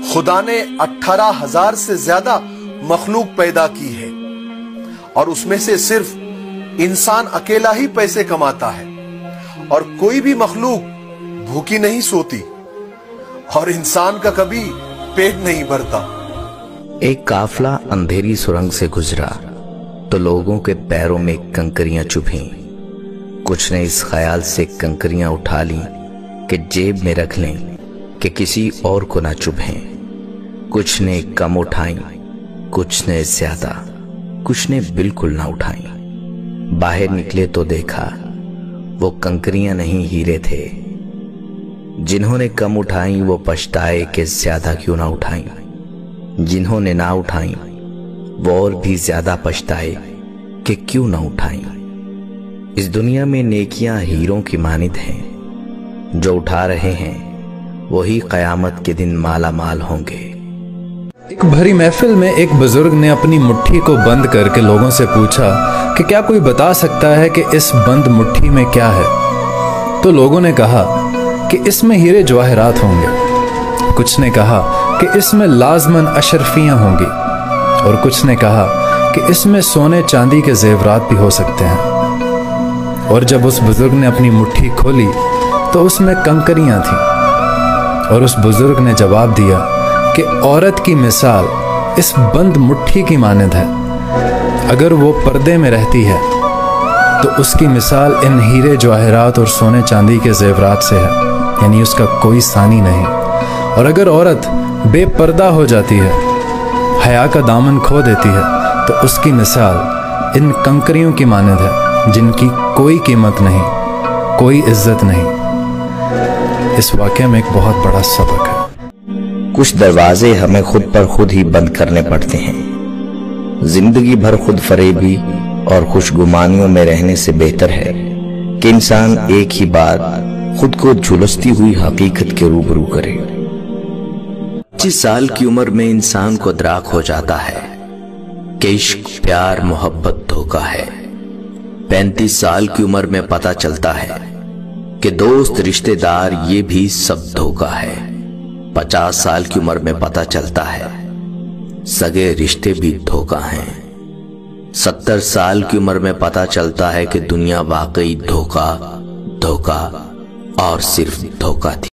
خدا نے 18,000 سے زیادہ مخلوق پیدا کی ہے اور اس میں سے صرف انسان اکیلا ہی پیسے کماتا ہے، اور کوئی بھی مخلوق بھوکی نہیں سوتی، اور انسان کا کبھی پیٹ نہیں بھرتا۔ ایک قافلہ اندھیری سرنگ سے گزرا تو لوگوں کے پیروں میں کنکریاں چبھیں۔ کچھ نے اس خیال سے کنکریاں اٹھا لیں کہ جیب میں رکھ لیں کہ کسی اور کو نہ چبھیں۔ کچھ نے کم اٹھائیں، کچھ نے زیادہ، کچھ نے بالکل نہ اٹھائیں۔ باہر نکلے تو دیکھا وہ کنکریاں نہیں ہیرے تھے۔ جنہوں نے کم اٹھائیں وہ پچھتائے کہ زیادہ کیوں نہ اٹھائیں۔ جنہوں نے نہ اٹھائیں وہ اور بھی زیادہ پچھتائے کہ کیوں نہ اٹھائیں۔ اس دنیا میں نیکیاں ہیروں کی مانند ہیں، جو اٹھا رہے ہیں وہی قیامت کے دن مالا مال ہوں گے۔ ایک بھری محفل میں ایک بزرگ نے اپنی مٹھی کو بند کر کے لوگوں سے پوچھا کہ کیا کوئی بتا سکتا ہے کہ اس بند مٹھی میں کیا ہے؟ تو لوگوں نے کہا کہ اس میں ہیرے جواہرات ہوں گے۔ کچھ نے کہا کہ اس میں لازماً اشرفیاں ہوں گی، اور کچھ نے کہا کہ اس میں سونے چاندی کے زیورات بھی ہو سکتے ہیں۔ اور جب اس بزرگ نے اپنی مٹھی کھولی تو اس میں کنکریاں تھیں، اور اس بزرگ نے جواب دیا کہ عورت کی مثال اس بند مٹھی کی مانند ہے۔ اگر وہ پردے میں رہتی ہے تو اس کی مثال ان ہیرے جواہرات اور سونے چاندی کے زیورات سے ہے، یعنی اس کا کوئی ثانی نہیں۔ اور اگر عورت بے پردہ ہو جاتی ہے، حیا کا دامن کھو دیتی ہے، تو اس کی مثال ان کنکریوں کی مانند ہے جن کی کوئی قیمت نہیں، کوئی عزت نہیں۔ اس واقعے میں ایک بہت بڑا سبق ہے۔ کچھ دروازے ہمیں خود پر خود ہی بند کرنے پڑتے ہیں۔ زندگی بھر خود فریبی اور خوشگمانیوں میں رہنے سے بہتر ہے کہ انسان ایک ہی بار خود کو جھلستی ہوئی حقیقت کے روبرو کرے۔ 25 سال کی عمر میں انسان کو ادراک ہو جاتا ہے کہ عشق، پیار، محبت دھوکا ہے۔ 35 سال کی عمر میں پتہ چلتا ہے کہ دوست، رشتہ دار، یہ بھی سب دھوکا ہے۔ 50 سال کی عمر میں پتہ چلتا ہے سگے رشتے بھی دھوکا ہیں۔ 70 سال کی عمر میں پتہ چلتا ہے کہ دنیا واقعی دھوکا اور صرف دھوکا تھی۔